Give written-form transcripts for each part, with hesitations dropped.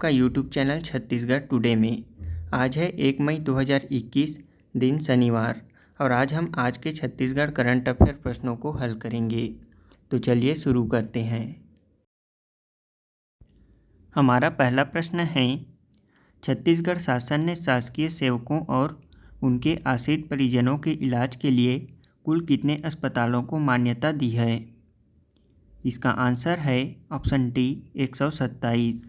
आपका YouTube channel Chhattisgarh today में। आज है 1 मई 2021 दिन शनिवार और आज के छत्तीसगढ़ करंट अफेयर प्रश्नों को हल करेंगे। तो चलिए शुरू करते हैं। हमारा पहला प्रश्न है, छत्तीसगढ़ शासन ने शासकीय सेवकों और उनके आश्रित परिजनों के इलाज के लिए कुल कितने अस्पतालों को मान्यता दी है? इसका आंसर है ऑप्शन डी 127।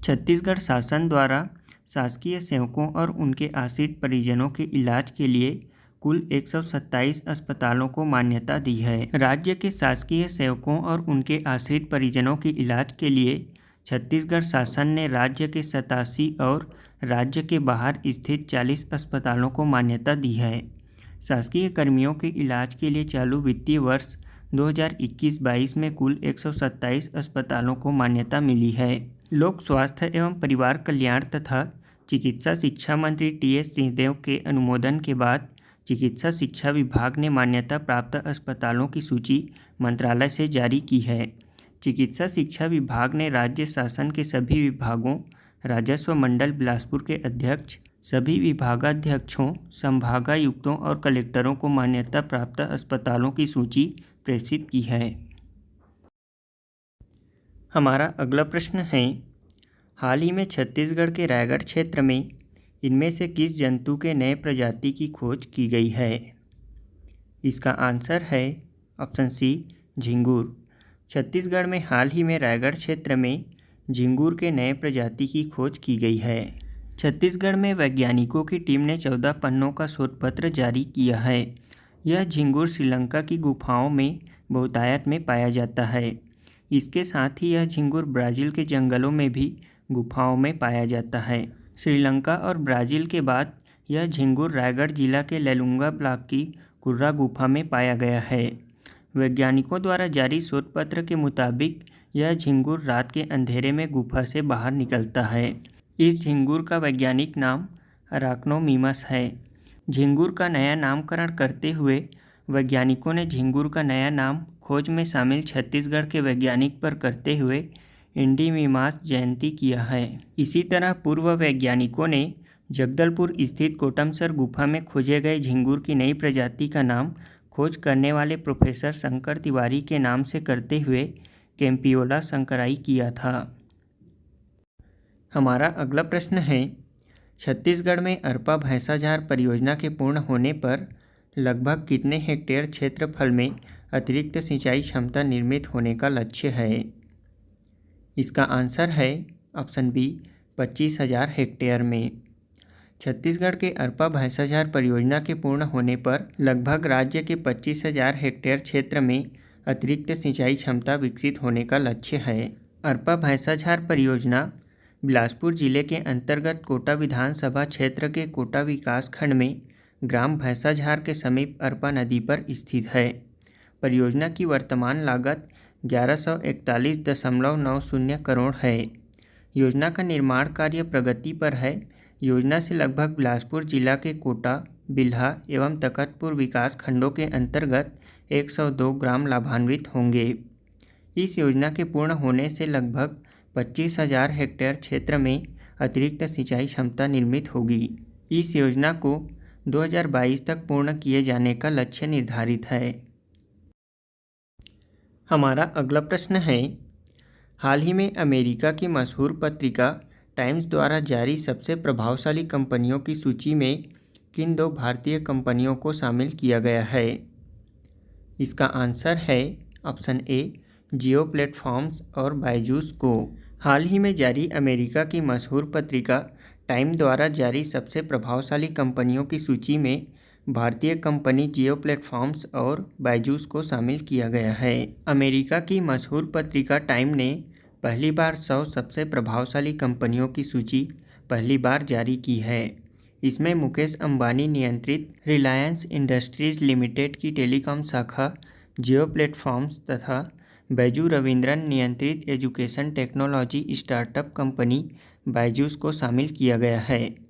छत्तीसगढ़ शासन द्वारा शासकीय सेवकों और उनके आश्रित परिजनों के इलाज के लिए कुल 127 अस्पतालों को मान्यता दी है। राज्य के शासकीय सेवकों और उनके आश्रित परिजनों के इलाज के लिए छत्तीसगढ़ शासन ने राज्य के 87 और राज्य के बाहर स्थित 40 अस्पतालों को मान्यता दी है। शासकीय कर्मियों के इलाज के लिए चालू वित्तीय वर्ष 2021-22 में कुल 127 अस्पतालों को मान्यता मिली है। लोक स्वास्थ्य एवं परिवार कल्याण तथा चिकित्सा शिक्षा मंत्री टी.एस. सिंहदेव के अनुमोदन के बाद चिकित्सा शिक्षा विभाग ने मान्यता प्राप्त अस्पतालों की सूची मंत्रालय से जारी की है। चिकित्सा शिक्षा विभाग ने राज्य शासन के सभी विभागों, राजस्व मंडल बिलासपुर के अध्यक्ष, सभी विभागाध्यक्षों, संभागायुक्तों और कलेक्टरों को मान्यता प्राप्त अस्पतालों की सूची प्रेषित की है। हमारा अगला प्रश्न है, हाल ही में छत्तीसगढ़ के रायगढ़ क्षेत्र में इनमें से किस जंतु के नए प्रजाति की खोज की गई है? इसका आंसर है ऑप्शन सी झिंगुर। छत्तीसगढ़ में हाल ही में रायगढ़ क्षेत्र में झिंगुर के नए प्रजाति की खोज की गई है। छत्तीसगढ़ में वैज्ञानिकों की टीम ने 14 पन्नों का शोध पत्र जारी किया है। यह झिंगुर श्रीलंका की गुफाओं में बहुतायत में पाया जाता है। इसके साथ ही यह झिंगुर ब्राज़ील के जंगलों में भी गुफाओं में पाया जाता है। श्रीलंका और ब्राज़ील के बाद यह झिंगुर रायगढ़ जिला के लेलुंगा ब्लॉक की कुर्रा गुफा में पाया गया है। वैज्ञानिकों द्वारा जारी शोध पत्र के मुताबिक यह झिंगुर रात के अंधेरे में गुफा से बाहर निकलता है। इस झिंगुर का वैज्ञानिक नाम अराक्नोमिमस है। झिंगुर का नया नामकरण करते हुए वैज्ञानिकों ने झिंगुर का नया नाम खोज में शामिल छत्तीसगढ़ के वैज्ञानिक पर करते हुए इंडीमिमास जयंती किया है। इसी तरह पूर्व वैज्ञानिकों ने जगदलपुर स्थित कोटमसर गुफा में खोजे गए झिंगुर की नई प्रजाति का नाम खोज करने वाले प्रोफेसर शंकर तिवारी के नाम से करते हुए कैंपियोला शंकराई किया था। हमारा अगला प्रश्न है, छत्तीसगढ़ में अरपा भैंसाझार परियोजना के पूर्ण होने पर लगभग कितने हेक्टेयर क्षेत्रफल में अतिरिक्त सिंचाई क्षमता निर्मित होने का लक्ष्य है? इसका आंसर है ऑप्शन बी 25,000 हेक्टेयर में। छत्तीसगढ़ के अरपा भैंसाझार परियोजना के पूर्ण होने पर लगभग राज्य के 25,000 हेक्टेयर क्षेत्र में अतिरिक्त सिंचाई क्षमता विकसित होने का लक्ष्य है। अरपा भैंसाझार परियोजना बिलासपुर जिले के अंतर्गत कोटा विधानसभा क्षेत्र के कोटा विकास खंड में ग्राम भैंसाझार के समीप अरपा नदी पर स्थित है। परियोजना की वर्तमान लागत 1141.90 करोड़ है। योजना का निर्माण कार्य प्रगति पर है। योजना से लगभग बिलासपुर जिला के कोटा, बिल्हा एवं तखतपुर विकास खंडों के अंतर्गत 102 ग्राम लाभान्वित होंगे। इस योजना के पूर्ण होने से लगभग 25,000 हेक्टेयर क्षेत्र में अतिरिक्त सिंचाई क्षमता निर्मित होगी। इस योजना को 2022 तक पूर्ण किए जाने का लक्ष्य निर्धारित है। हमारा अगला प्रश्न है, हाल ही में अमेरिका की मशहूर पत्रिका टाइम्स द्वारा जारी सबसे प्रभावशाली कंपनियों की सूची में किन 2 भारतीय कंपनियों को शामिल किया गया है? इसका आंसर है ऑप्शन ए जियो प्लेटफॉर्म्स और बायजूस को। हाल ही में जारी अमेरिका की मशहूर पत्रिका टाइम द्वारा जारी सबसे प्रभावशाली कंपनियों की सूची में भारतीय कंपनी जियो प्लेटफॉर्म्स और बायजूस को शामिल किया गया है। अमेरिका की मशहूर पत्रिका टाइम ने पहली बार 100 सबसे प्रभावशाली कंपनियों की सूची पहली बार जारी की है। इसमें मुकेश अंबानी नियंत्रित रिलायंस इंडस्ट्रीज लिमिटेड की टेलीकॉम शाखा जियो प्लेटफॉर्म्स तथा बैजू रविंद्रन नियंत्रित education technology startup company Byju's को शामिल किया गया है।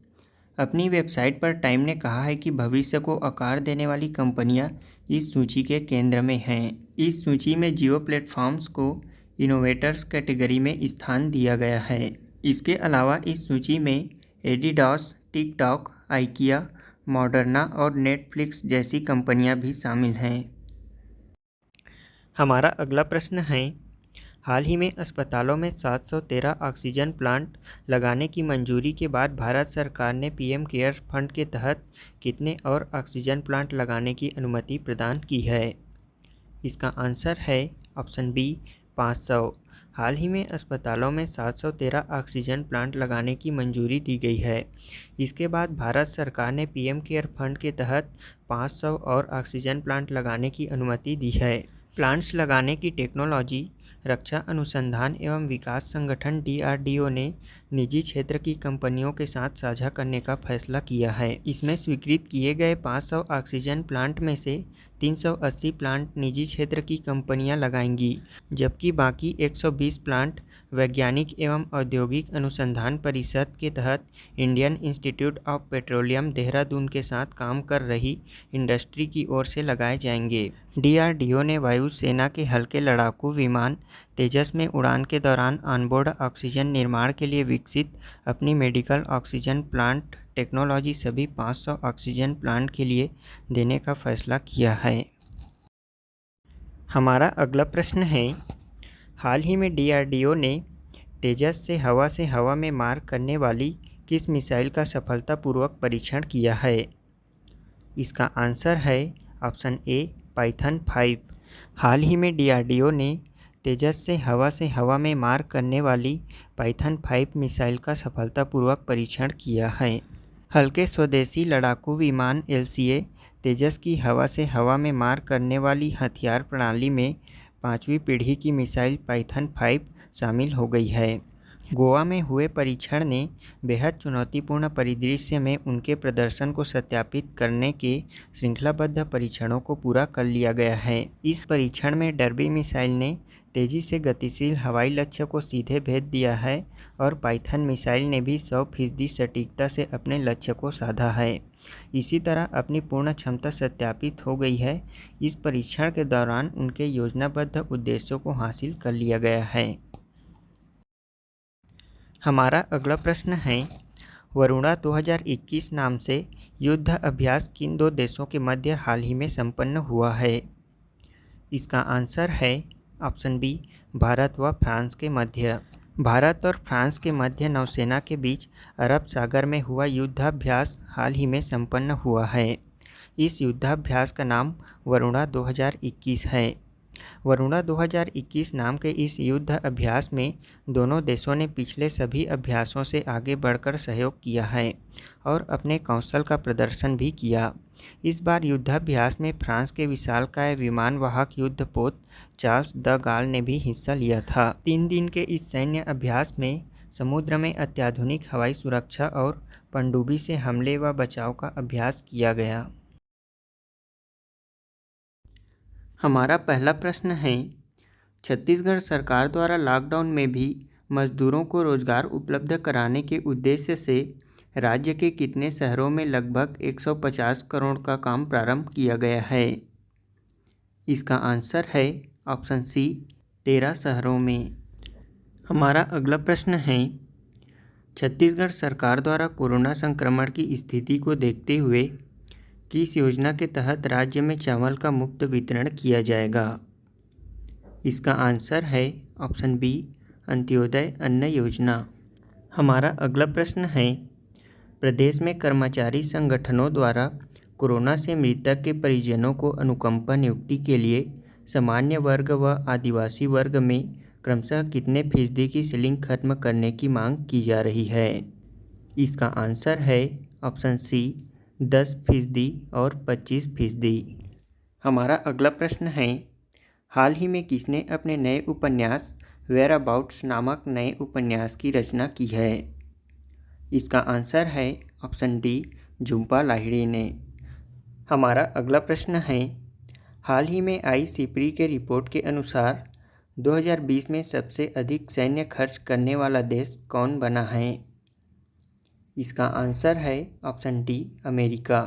अपनी वेबसाइट पर टाइम ने कहा है कि भविष्य को आकार देने वाली कंपनियां इस सूची के केंद्र में हैं। इस सूची में जियो प्लेटफॉर्म्स को इनोवेटर्स कैटेगरी में स्थान दिया गया है। इसके अलावा इस सूची में एडिडास, टिकटॉक, आइकिया, मॉडर्ना और नेटफ्लिक्स जैसी कंपनियां भी शामिल हैं। हमारा अगला प्रश्न है, हाल ही में अस्पतालों में 713 ऑक्सीजन प्लांट लगाने की मंजूरी के बाद भारत सरकार ने पीएम केयर फंड के तहत कितने और ऑक्सीजन प्लांट लगाने की अनुमति प्रदान की है? इसका आंसर है ऑप्शन बी 500। हाल ही में अस्पतालों में 713 ऑक्सीजन प्लांट लगाने की मंजूरी दी गई है। इसके बाद भारत सरकार ने पीएम केयर फंड के तहत 500 और ऑक्सीजन प्लांट लगाने की अनुमति दी है। प्लांट्स लगाने की टेक्नोलॉजी रक्षा अनुसंधान एवं विकास संगठन DRDO ने निजी क्षेत्र की कंपनियों के साथ साझा करने का फैसला किया है। इसमें स्वीकृत किए गए 500 ऑक्सीजन प्लांट में से 380 प्लांट निजी क्षेत्र की कंपनियां लगाएंगी, जबकि बाकी 120 प्लांट वैज्ञानिक एवं औद्योगिक अनुसंधान परिषद के तहत Indian institute of petroleum Dehradun के साथ काम कर रही इंडस्ट्री की ओर से लगाए जाएंगे। DRDO ने वायुसेना के हल्के लड़ाकू विमान तेजस में उड़ान के दौरान ऑनबोर्ड ऑक्सीजन निर्माण के लिए विकसित अपनी मेडिकल ऑक्सीजन प्लांट टेक्नोलॉजी सभी 500 ऑक्सीजन प्लांट के लिए देने का फैसला किया है। हमारा अगला प्रश्न है, हाल ही में DRDO ने तेजस से हवा में मार करने वाली किस मिसाइल का सफलतापूर्वक परीक्षण किया है? इसका आंसर है ऑप्शन ए पाइथन 5। हाल ही में DRDO ने तेजस से हवा में मार करने वाली पाइथन 5 मिसाइल का सफलतापूर्वक परीक्षण किया है। हल्के स्वदेशी लड़ाकू विमान LCA तेजस की हवा में मार करने वाली हथियार प्रणाली में 5वीं पीढ़ी की मिसाइल पाइथन 5 शामिल हो गई है। गोवा में हुए परीक्षण ने बेहद चुनौतीपूर्ण परिदृश्य में उनके प्रदर्शन को सत्यापित करने के श्रृंखलाबद्ध परीक्षणों को पूरा कर लिया गया है। इस परीक्षण में डर्बी मिसाइल ने तेजी से गतिशील हवाई लक्ष्य को सीधे भेद दिया है और पाइथन मिसाइल ने भी 100% सटीकता से अपने लक्ष्य को साधा है। इसी तरह अपनी पूर्ण क्षमता सत्यापित हो गई है। इस परीक्षण के दौरान उनके योजनाबद्ध उद्देश्यों को हासिल कर लिया गया है। हमारा अगला प्रश्न है, वरुणा 2021 नाम से युद्ध अभ्यास किन दो देशों के मध्य हाल ही में संपन्न हुआ है? इसका आंसर है ऑप्शन बी भारत व फ्रांस के मध्य। भारत और फ्रांस के मध्य नौसेना के बीच अरब सागर में हुआ युद्धाभ्यास हाल ही में संपन्न हुआ है। इस युद्धाभ्यास का नाम वरुणा 2021 है। वरुणा 2021 नाम के इस युद्ध अभ्यास में दोनों देशों ने पिछले सभी अभ्यासों से आगे बढ़कर सहयोग किया है और अपने कौशल का प्रदर्शन भी किया। इस बार युद्धाभ्यास में फ्रांस के विशालकाय विमानवाहक युद्धपोत चार्ल्स द गाल ने भी हिस्सा लिया था। 3 दिन के इस सैन्य अभ्यास में समुद्र में अत्याधुनिक हवाई सुरक्षा और पनडुब्बी से हमले व बचाव का अभ्यास किया गया। हमारा पहला प्रश्न है, छत्तीसगढ़ सरकार द्वारा लॉकडाउन में भी मजदूरों को रोजगार उपलब्ध कराने के उद्देश्य से राज्य के कितने शहरों में लगभग 150 करोड़ का काम प्रारंभ किया गया है? इसका आंसर है ऑप्शन सी 13 शहरों में। हमारा अगला प्रश्न है, छत्तीसगढ़ सरकार द्वारा कोरोना संक्रमण की स्थिति को देखते हुए किस योजना के तहत राज्य में चावल का मुफ्त वितरण किया जाएगा? इसका आंसर है ऑप्शन बी अंत्योदय अन्न योजना। हमारा अगला प्रश्न है, प्रदेश में कर्मचारी संगठनों द्वारा कोरोना से मृतक के परिजनों को अनुकंपा नियुक्ति के लिए सामान्य वर्ग व आदिवासी वर्ग में क्रमशः कितने फीसदी की सीलिंग खत्म करने की मांग की जा रही है? इसका आंसर है ऑप्शन सी 10% और 25%। हमारा अगला प्रश्न है, हाल ही में किसने अपने नए उपन्यास वेयर अबाउट्स नामक नए उपन्यास की रचना की है? इसका आंसर है ऑप्शन डी झुंपा लाहिड़ी ने। हमारा अगला प्रश्न है, हाल ही में आई सिपरी के रिपोर्ट के अनुसार 2020 में सबसे अधिक सैन्य खर्च करने वाला देश कौन बना है? इसका आंसर है ऑप्शन डी अमेरिका।